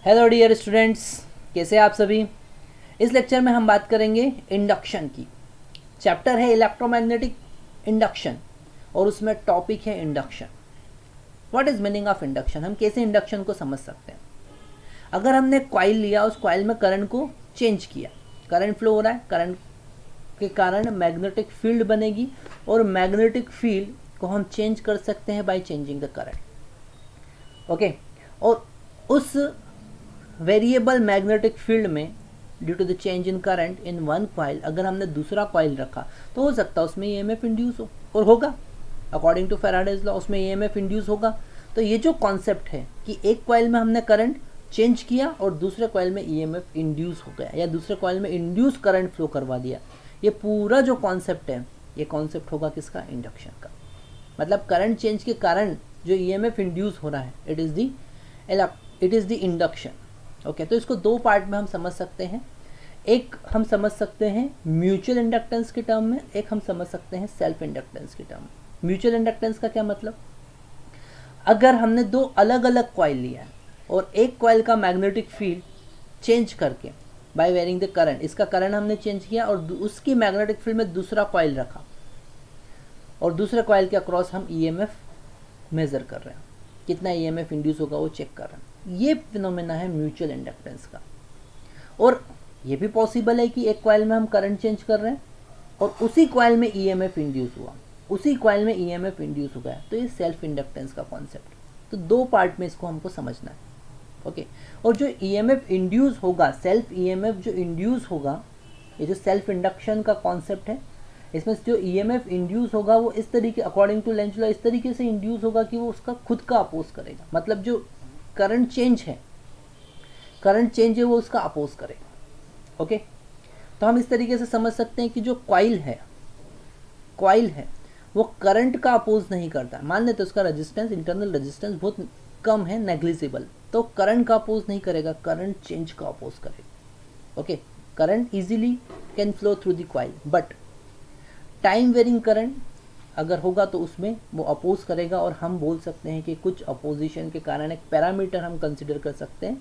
Hello dear students, कैसे हैं आप सभी। इस लेक्चर में हम बात करेंगे इंडक्शन की। चैप्टर है इलेक्ट्रोमैग्नेटिक इंडक्शन और उसमें टॉपिक है induction. What is meaning of induction, हम कैसे इंडक्शन को समझ सकते हैं। अगर हमने कॉइल लिया, उस कॉइल में करंट को चेंज किया, करंट फ्लो हो रहा है, करंट के कारण मैग्नेटिक फील्ड बनेगी और मैग्नेटिक फील्ड को हम चेंज कर सकते हैं by changing the current. Okay, और उस वेरिएबल मैग्नेटिक फील्ड में due to the change in current in one coil, अगर हमने दूसरा कॉइल रखा तो हो सकता है उसमें ईएमएफ इंड्यूस हो, और होगा। अकॉर्डिंग टू फैराडेज लॉ उसमें ईएमएफ इंड्यूस होगा। तो ये जो कॉन्सेप्ट है कि एक कॉइल में हमने करंट चेंज किया और दूसरे कॉइल में ईएमएफ इंड्यूस हो गया, या दूसरे कॉइल में इंड्यूस करंट फ्लो करवा दिया, ये पूरा जो कॉन्सेप्ट है, ये कॉन्सेप्ट होगा किसका, इंडक्शन का। मतलब करंट चेंज के कारण जो ईएमएफ इंड्यूस हो रहा है, it is the induction. Okay, तो इसको दो पार्ट में हम समझ सकते हैं। एक हम समझ सकते हैं म्यूचुअल इंडक्टेंस के टर्म में, एक हम समझ सकते हैं सेल्फ इंडक्टेंस के टर्म में। म्यूचुअल इंडक्टेंस का क्या मतलब, अगर हमने दो अलग अलग कॉइल लिया है और एक कॉइल का मैग्नेटिक फील्ड चेंज करके बाय वेरिंग द करंट, इसका करंट हमने चेंज किया और उसकी मैग्नेटिक फील्ड में दूसरा कॉइल रखा और दूसरे कॉइल के अक्रॉस हम ईएमएफ मेजर कर रहे हैं, कितना ईएमएफ इंड्यूस होगा वो चेक कर रहे हैं। ये फिनोमेना है म्यूचुअल इंडक्टेंस का। और ये भी पॉसिबल है कि एक कॉइल में हम करंट चेंज कर रहे हैं और उसी कॉइल में ईएमएफ इंड्यूस हुआ, उसी कॉइल में ईएमएफ इंड्यूस हो गया, तो ये सेल्फ इंडक्टेंस का कॉन्सेप्ट। तो दो पार्ट में इसको हमको समझना है। ओके, और जो ईएमएफ इंड्यूस होगा, सेल्फ ईएमएफ जो इंड्यूस होगा, ये जो सेल्फ इंडक्शन का कॉन्सेप्ट है, इसमें जो ईएमएफ इंड्यूस होगा वो इस तरीके, अकॉर्डिंग टू लेंज लॉ, इस तरीके से इंड्यूस होगा कि वो उसका खुद का अपोज करेगा। मतलब जो करंट चेंज है, वो उसका अपोज करेगा। ओके, तो हम इस तरीके से समझ सकते हैं कि जो कॉइल है वो करंट का अपोज नहीं करता। मान लेते उसका रेजिस्टेंस, इंटरनल रेजिस्टेंस बहुत कम है, नेग्लिजिबल, तो करंट का अपोज नहीं करेगा, करंट चेंज का अपोज करेगा। Okay, current easily can flow through the coil, but time varying current अगर होगा तो उसमें वो अपोज करेगा। और हम बोल सकते हैं कि कुछ अपोजिशन के कारण एक पैरामीटर हम कंसिडर कर सकते हैं।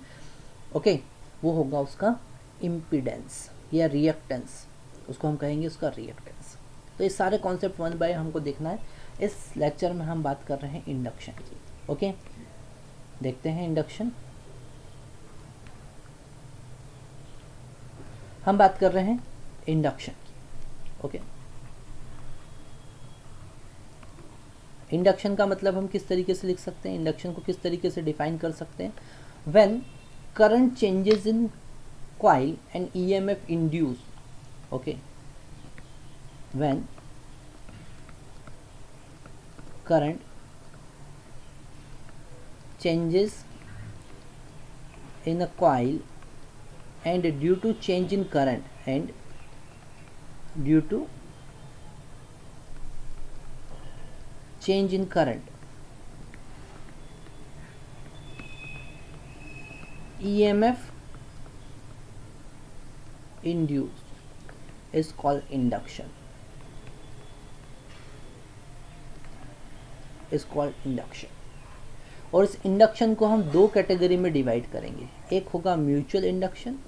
ओके, वो होगा उसका इम्पीडेंस या रिएक्टेंस, उसको हम कहेंगे उसका रिएक्टेंस। तो ये सारे कॉन्सेप्ट वन बाय हमको देखना है। इस लेक्चर में हम बात कर रहे हैं इंडक्शन की। ओके, देखते हैं इंडक्शन। हम बात कर रहे हैं इंडक्शन की। ओके, इंडक्शन का मतलब हम किस तरीके से लिख सकते हैं, इंडक्शन को किस तरीके से डिफाइन कर सकते हैं। When current changes in coil and EMF induce. Okay, when current changes in a coil and due to change in current and due to change in current EMF induced is called induction, और इस induction को हम दो category में divide करेंगे। एक होगा mutual induction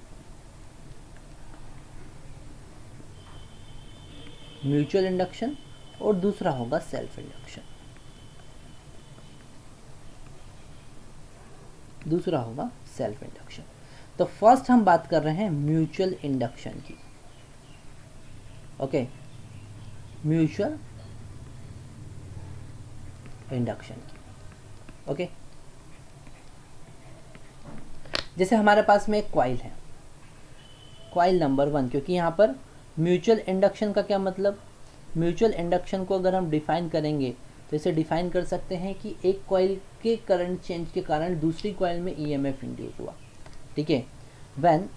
और दूसरा होगा सेल्फ इंडक्शन। तो फर्स्ट हम बात कर रहे हैं म्यूचुअल इंडक्शन की। ओके, म्यूचुअल इंडक्शन की। ओके, जैसे हमारे पास में एक कॉइल है, कॉइल नंबर 1, क्योंकि यहाँ पर म्यूचुअल इंडक्शन का क्या मतलब, म्यूचुअल इंडक्शन को अगर हम डिफाइन करेंगे तो इसे डिफाइन कर सकते हैं कि एक कॉइल के करंट चेंज के कारण दूसरी कॉइल में ईएमएफ इंड्यूस हुआ। ठीक है, when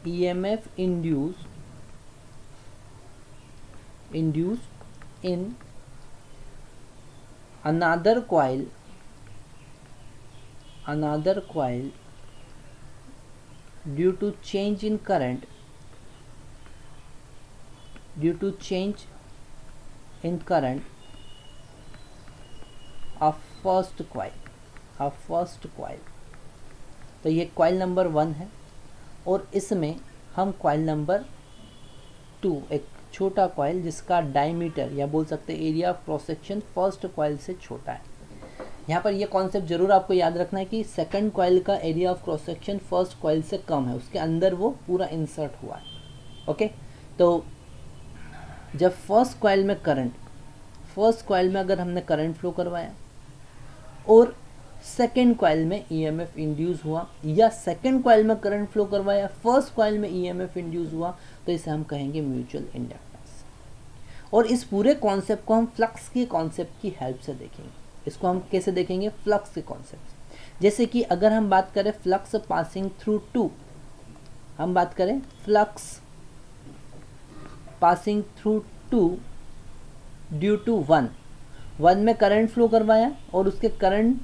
EMF induce in another coil due to change in current of first coil. A first coil. तो ये कॉइल नंबर 1 है और इसमें हम कॉइल नंबर 2, एक छोटा कॉइल जिसका डायमीटर या बोल सकते हैं area of cross section first coil से छोटा है। यहाँ पर ये कॉन्सेप्ट जरूर आपको याद रखना है कि सेकंड कॉइल का area of cross section first coil से कम है, उसके अंदर वो पूरा इंसर्ट हुआ है। ओके, तो जब फर्स्ट कॉइल में अगर हमने करंट फ्लो करवाया और सेकेंड कॉइल में ईएमएफ इंड्यूस हुआ, या सेकेंड कॉइल में करंट फ्लो करवाया, फर्स्ट कॉइल में ईएमएफ इंड्यूस हुआ, तो इसे हम कहेंगे म्यूचुअल इंडक्टेंस। और इस पूरे कॉन्सेप्ट को हम फ्लक्स के कॉन्सेप्ट की हेल्प से देखेंगे। इसको हम कैसे देखेंगे? फ्लक्स के कॉन्सेप्ट। जैसे कि अगर हम बात करें फ्लक्स पासिंग थ्रू 2, हम बात करें flux passing through 2 due to 1 में करंट फ्लो करवाया और उसके करंट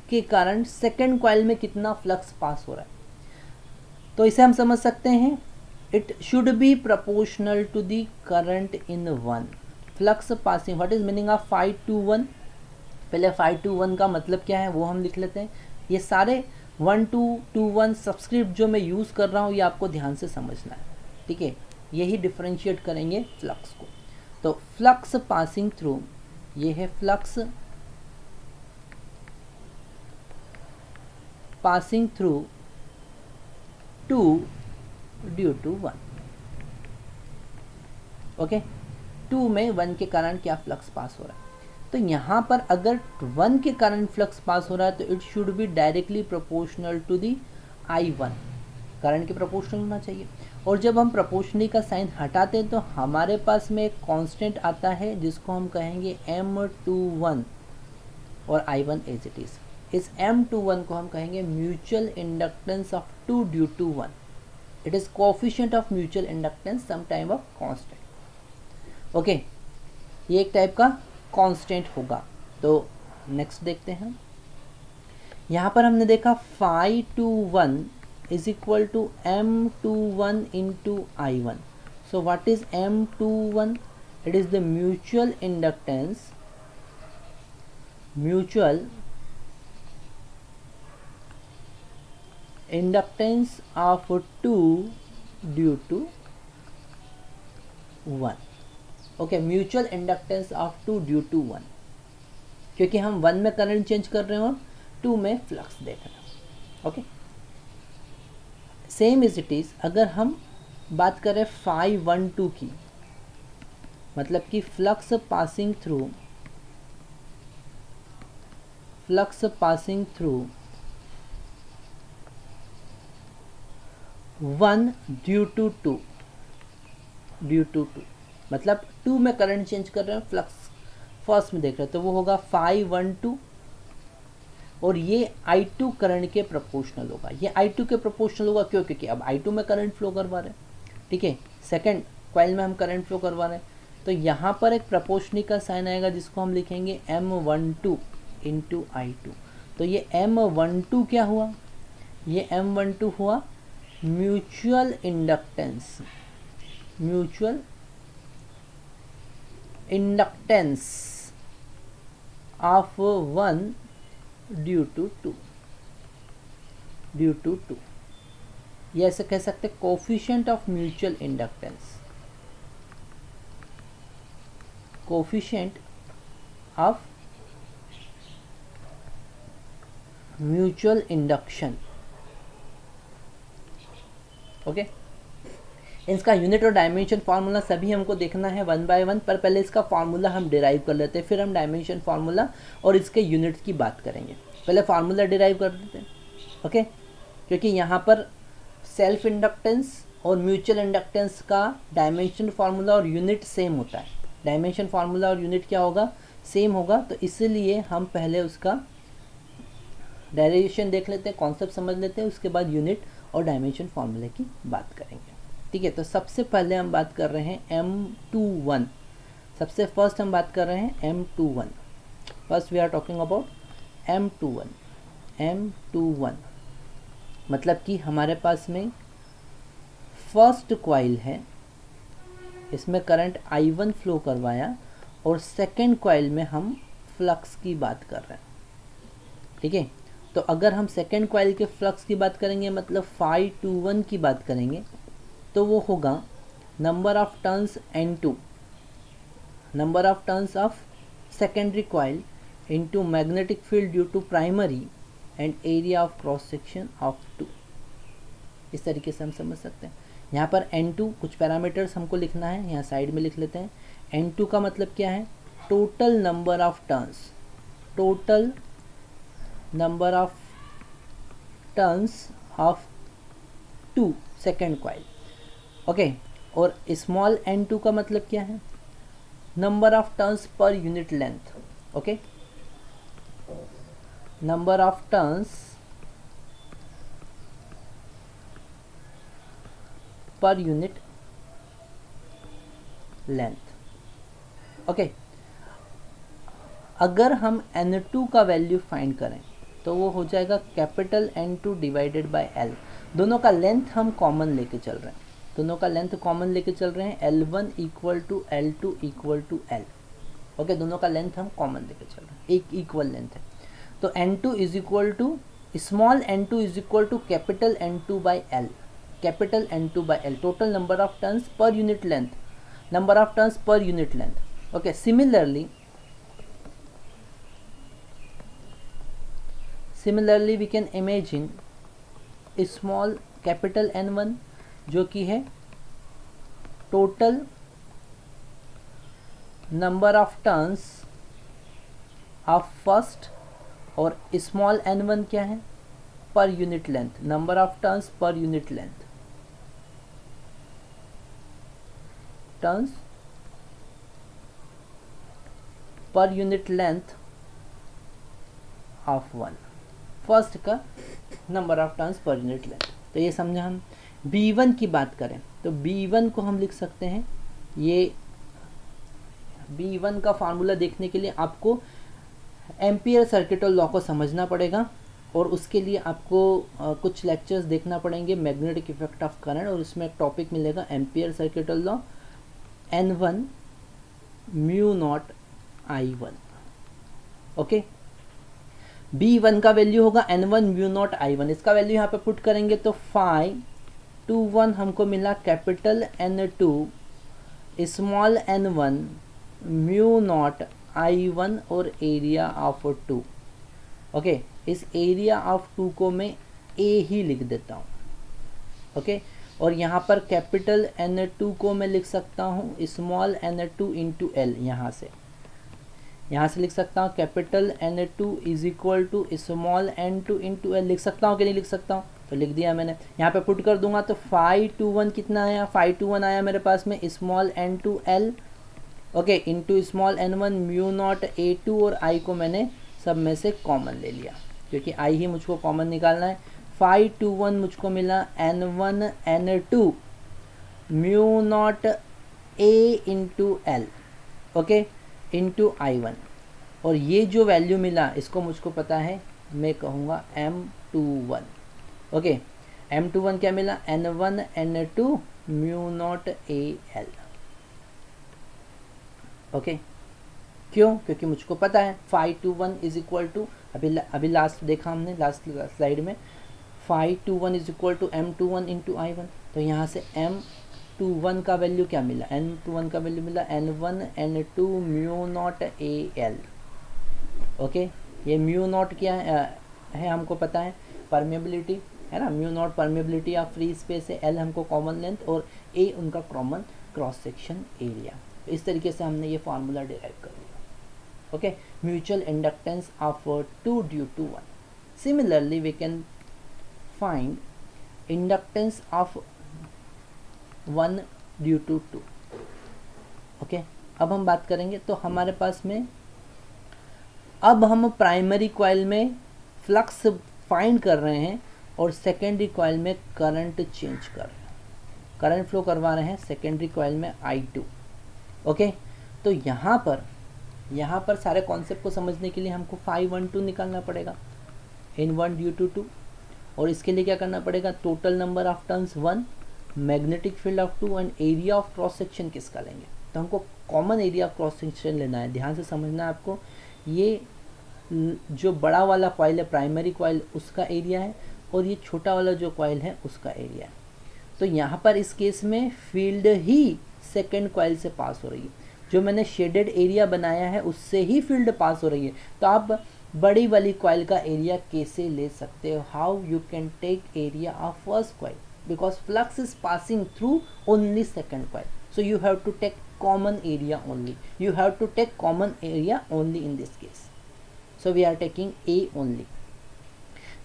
के कारण सेकेंड कॉइल में कितना फ्लक्स पास हो रहा है, तो इसे हम समझ सकते हैं it should be proportional to the current in 1 flux passing. What is meaning of 5 to 1? पहले 5 to 1 का मतलब क्या है वो हम लिख लेते हैं। ये सारे 1 to 1 सब्सक्रिप्ट जो मैं यूज़ कर रहा हूँ ये आपको ध्यान से समझना है, ठीक है? यही डिफरेंशिएट करेंगे फ्लक्स को। तो फ्लक्स पासिंग थ्रू, ये है flux passing through 2 due to 1। Okay, 2 में 1 के कारण क्या फ्लक्स पास हो रहा है, तो यहाँ पर अगर 1 के कारण फ्लक्स पास हो रहा है तो it should be directly proportional to the I1, current के प्रोपोर्शनल होना चाहिए। और जब हम प्रोपोर्शनली का साइन हटाते हैं तो हमारे पास में एक कांस्टेंट आता है जिसको हम कहेंगे M21 और I1 एज इट इज़। इस M21 को हम कहेंगे mutual inductance of 2 due to 1। It is coefficient of mutual inductance some type of constant. Okay, ये एक टाइप का कांस्टेंट होगा। तो नेक्स्ट देखते हैं, यहाँ पर हमने देखा 5 to 1 is equal to M21 into I1. So what is M21? It is the mutual inductance of 2 due to 1. Okay, mutual inductance of 2 due to 1, क्योंकि हम 1 में करंट चेंज कर रहे हैं और 2 में फ्लक्स देख रहे हैं। Okay, same is it is अगर हम बात करें 512 की, मतलब कि flux passing through 1 due to 2, मतलब 2 में करंट चेंज कर रहे हैं, फ्लक्स फर्स्ट में देख रहे हैं, तो वो होगा 512 और ये I2 करंट के प्रोपोर्शनल होगा। ये I2 के प्रोपोर्शनल होगा क्यों? क्योंकि अब I2 में करंट फ्लो करवा रहे हैं, ठीक है? सेकंड कॉइल में हम करंट फ्लो करवा रहे हैं, तो यहाँ पर एक प्रोपोर्शनल का साइन आएगा जिसको हम लिखेंगे M12 इंटू I2। तो ये M12 क्या हुआ? ये M12 हुआ mutual inductance of 1 due to 2। ये ऐसे कह सकते हैं coefficient of mutual inductance, coefficient of mutual induction. Okay, इसका यूनिट और डायमेंशन फार्मूला सभी हमको देखना है 1 by 1, पर पहले इसका फार्मूला हम डिराइव कर लेते हैं, फिर हम डायमेंशन फार्मूला और इसके यूनिट्स की बात करेंगे। पहले फार्मूला डिराइव कर देते हैं। ओके, क्योंकि यहाँ पर सेल्फ इंडक्टेंस और म्यूचुअल इंडक्टेंस का डायमेंशन फार्मूला और यूनिट सेम होता है। डायमेंशन फार्मूला और यूनिट क्या होगा? सेम होगा। तो इसलिए हम पहले उसका डेरिवेशन देख लेते हैं, कॉन्सेप्ट समझ लेते हैं, उसके बाद यूनिट और डायमेंशन फार्मूले की बात करेंगे। ठीक है, तो सबसे पहले हम बात कर रहे हैं M21। सबसे फर्स्ट हम बात कर रहे हैं M21। First we are talking about M21 मतलब कि हमारे पास में फर्स्ट कॉइल है, इसमें करंट I1 फ्लो करवाया और सेकेंड कॉइल में हम फ्लक्स की बात कर रहे हैं। ठीक है, तो अगर हम सेकेंड कॉइल के फ्लक्स की बात करेंगे, मतलब φ21 की बात करेंगे, तो वो होगा number of turns N2, number of turns of secondary coil into magnetic field due to primary and area of cross section of 2। इस तरीके से हम समझ सकते हैं। यहाँ पर N2 कुछ पैरामीटर्स हमको लिखना है, यहाँ साइड में लिख लेते हैं। N2 का मतलब क्या है? Total number of turns, total number of turns of 2 second coil. Okay, और स्मॉल n2 का मतलब क्या है? Number of turns per unit length. Okay, number of turns per unit length. Okay, अगर हम n2 का वैल्यू फाइंड करें तो वो हो जाएगा capital N2 divided by L। दोनों का लेंथ हम कॉमन लेके चल रहे हैं, दोनों का लेंथ कॉमन लेके चल रहे हैं। L1 equal to L2 equal to L। Okay, दोनों का लेंथ हम कॉमन लेके चल रहे हैं, एक इक्वल लेंथ है। तो N2 is equal to small n2 is equal to capital N2 by L, capital N2 by L, total number of turns per unit length, number of turns per unit length. Okay, similarly we can imagine small capital N1 जो कि है total number of turns of first, और small n1 क्या है? Per unit length, number of turns per unit length, turns per unit length of 1, first का number of turns per unit length. तो ये समझा हम। B1 की बात करें तो B1 को हम लिख सकते हैं, ये B1 का फार्मूला देखने के लिए आपको एम्पियर सर्किट लॉ को समझना पड़ेगा, और उसके लिए आपको कुछ लेक्चर्स देखना पड़ेंगे, मैग्नेटिक इफेक्ट ऑफ करंट, और इसमें एक टॉपिक मिलेगा ampere circuit law, N1 mu naught I1। Okay, B1 का वैल्यू होगा N1 म्यू नॉट I1। इसका वैल्यू यहाँ पे पुट करेंगे तो φ21 हमको मिला capital N2 small n1 mu naught I1 और एरिया ऑफ 2। ओके, इस एरिया ऑफ 2 को मैं A ही लिख देता हूँ। ओके, और यहाँ पर कैपिटल N2 को मैं लिख सकता हूँ स्मॉल n2 इंटू L, यहाँ से लिख सकता हूँ capital N2 is equal to small n2 into L। लिख सकता हूँ कि नहीं लिख सकता हूँ? तो लिख दिया मैंने। यहाँ पे पुट कर दूंगा तो φ21 कितना आया? φ21 आया मेरे पास में small n2 L, okay, into small n1 mu naught A2, और I को मैंने सब में से कॉमन ले लिया क्योंकि I ही मुझको कॉमन निकालना है। φ21 मुझको मिला N1 N2 mu not A into L, okay, into I1, और ये जो वैल्यू मिला इसको मुझको पता है, मैं कहूँगा M21। ओके, M21 क्या मिला? N1 N2 mu naught AL। Okay, क्यों? क्योंकि मुझको पता है φ21 इज इक्वल टू, अभी लास्ट देखा हमने लास्ट स्लाइड में, φ21 is equal to M21 into I1। तो यहाँ से M21 का वैल्यू क्या मिला? M21 का वैल्यू मिला N1 N2 mu naught AL। Okay, ये म्यू नॉट क्या है हमको पता है, परमेबिलिटी है ना, mu naught permeability of free space है, L हमको कॉमन लेंथ, और A उनका कॉमन क्रॉस सेक्शन एरिया। इस तरीके से हमने ये फार्मूला डिराइव कर लिया। Okay, mutual inductance of 2 due to 1। Similarly we can find inductance of 1 due to 2। Okay, अब हम बात करेंगे तो हमारे पास में, अब हम प्राइमरी कॉइल में फ्लक्स फाइंड कर रहे हैं और सेकेंडरी कॉइल में करंट चेंज कर रहे हैं, करंट फ्लो करवा रहे हैं सेकेंडरी कॉइल में I2। ओके, तो यहाँ पर सारे कॉन्सेप्ट को समझने के लिए हमको φ12 निकालना पड़ेगा, N1 ड्यू टू 2, और इसके लिए क्या करना पड़ेगा? Total number of turns 1, magnetic field of 2, and area of cross section किसका लेंगे? तो हमको common area of cross section लेना है। ध्यान से समझना है आपको, ये जो बड़ा वाला कॉइल है प्राइमरी कॉइल उसका एरिया है और ये छोटा वाला जो कॉइल है उसका एरिया है। तो यहाँ पर इस केस में फील्ड ही सेकेंड कॉइल से पास हो रही है, जो मैंने शेडेड एरिया बनाया है उससे ही फील्ड पास हो रही है। तो आप बड़ी वाली कॉइल का एरिया कैसे ले सकते हो, how you can take area of first coil, because flux is passing through only second coil, so you have to take common area only, you have to take common area only in this case, so we are taking A only.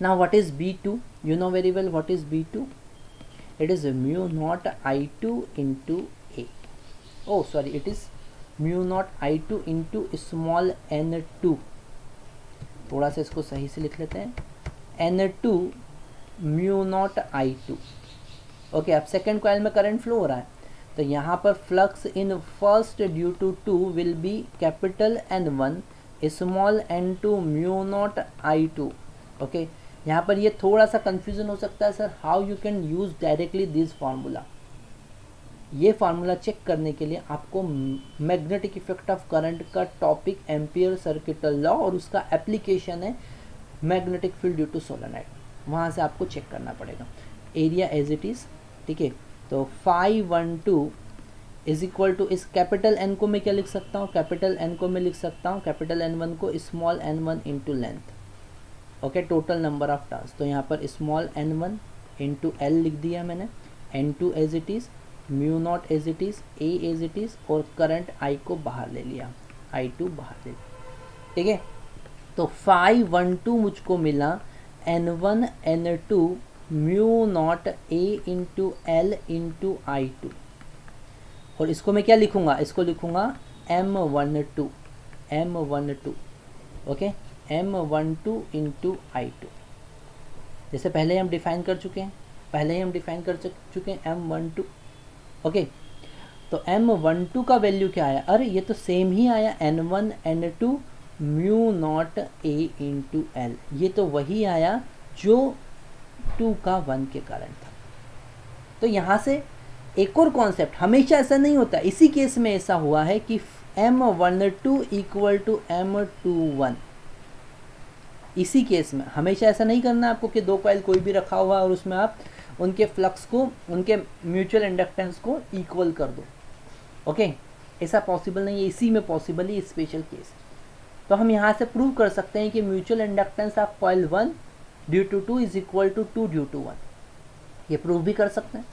Now what is B2? You know very well what is B2. It is mu naught I2 into A. Oh sorry, it is mu naught I2 into small n2. थोड़ा सा इसको सही से लिख लेते हैं, n2 mu naught I2. Okay, अब second coil में करंट फ्लो हो रहा है, तो यहाँ पर flux in first due to 2 will be capital N1 small n2 mu naught I2. Okay, यहाँ पर ये थोड़ा सा कंफ्यूजन हो सकता है, sir how you can use directly this formula. ये फार्मूला चेक करने के लिए आपको मैग्नेटिक इफेक्ट ऑफ करंट का टॉपिक एम्पियर सर्किट लॉ और उसका एप्लीकेशन है magnetic field due to solenoid, वहाँ से आपको चेक करना पड़ेगा। एरिया एज इट इज़, ठीक है। तो 512 इज इक्वल टू, इस कैपिटल एन को मैं क्या लिख सकता हूँ, कैपिटल एन को मैं लिख सकता हूँ कैपिटल N1 को small n1 into length, okay, total number of turns. तो यहाँ पर स्मॉल n1 इंटू एल लिख दिया मैंने, n2 as it is, mu naught as it is, A as it is, और करंट I को बाहर ले लिया, I2 बाहर ले लिया, ठीक है। तो 512 मुझको मिला N1 N2 mu not a into L into I2, और इसको मैं क्या लिखूँगा, इसको लिखूँगा M12, okay, M12 into I2, जैसे पहले हम डिफाइन कर चुके हैं, M12, ओके। तो M12 का वैल्यू क्या आया, अरे ये तो सेम ही आया, N1 N2 mu not a into L, ये तो वही आया जो 2 का 1 के कारण था। तो यहाँ से एक और कॉन्सेप्ट, हमेशा ऐसा नहीं होता, इसी केस में ऐसा हुआ है कि M12 इक्वल टू M21, इसी केस में हमेशा ऐसा नहीं करना आपको कि दो कॉइल कोई भी रखा हुआ और उसमें आप उनके फ्लक्स को, उनके म्यूचुअल इंडक्टेंस को इक्वल कर दो, ओके, ऐसा पॉसिबल नहीं है, इसी में पॉसिबल है स्पेशल केस। तो हम यहाँ से प्रूव कर सकते हैं कि mutual inductance of coil 1 due to 2 is equal to 2 due to 1, ये प्रूव भी कर सकते हैं,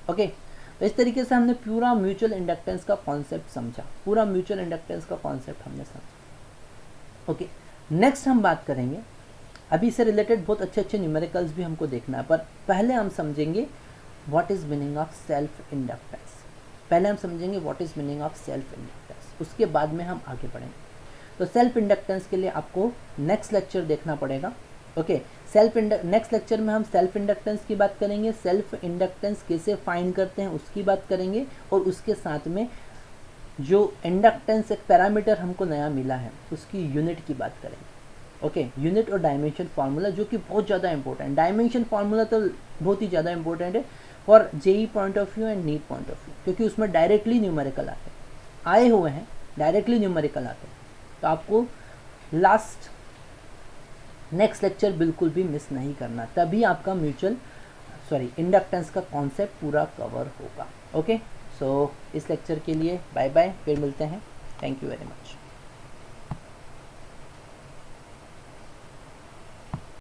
ओके। तो इस तरीके से हमने पूरा म्यूचुअल इंडक्टेंस का कॉन्सेप्ट समझा, हमने समझा, ओके। नेक्स्ट हम बात करेंगे, अभी से रिलेटेड बहुत अच्छे अच्छे न्यूमेरिकल्स भी हमको देखना है, पर पहले हम समझेंगे what is meaning of self inductance, उसके बाद में हम आगे बढ़ेंगे। तो सेल्फ इंडक्टेंस के लिए आपको नेक्स्ट लेक्चर देखना पड़ेगा, ओके। नेक्स्ट लेक्चर में हम सेल्फ इंडक्टेंस की बात करेंगे, सेल्फ इंडक्टेंस कैसे फाइंड करते हैं उसकी बात करेंगे, और उसके साथ में जो इंडक्टेंस एक पैरामीटर हमको नया मिला है उसकी यूनिट की बात करेंगे, ओके। यूनिट और डायमेंशन फार्मूला जो कि बहुत ज़्यादा इंपॉर्टेंट, डायमेंशन फार्मूला तो बहुत ही ज़्यादा इंपॉर्टेंट है for JEE point of view and NEET point of view, क्योंकि उसमें डायरेक्टली न्यूमेरिकल आए हुए हैं, तो आपको लास्ट नेक्स्ट लेक्चर बिल्कुल भी मिस नहीं करना, तभी आपका इंडक्टेंस का कॉन्सेप्ट पूरा कवर होगा, ओके। सो इस लेक्चर के लिए बाय बाय, फिर मिलते हैं, थैंक यू वेरी मच।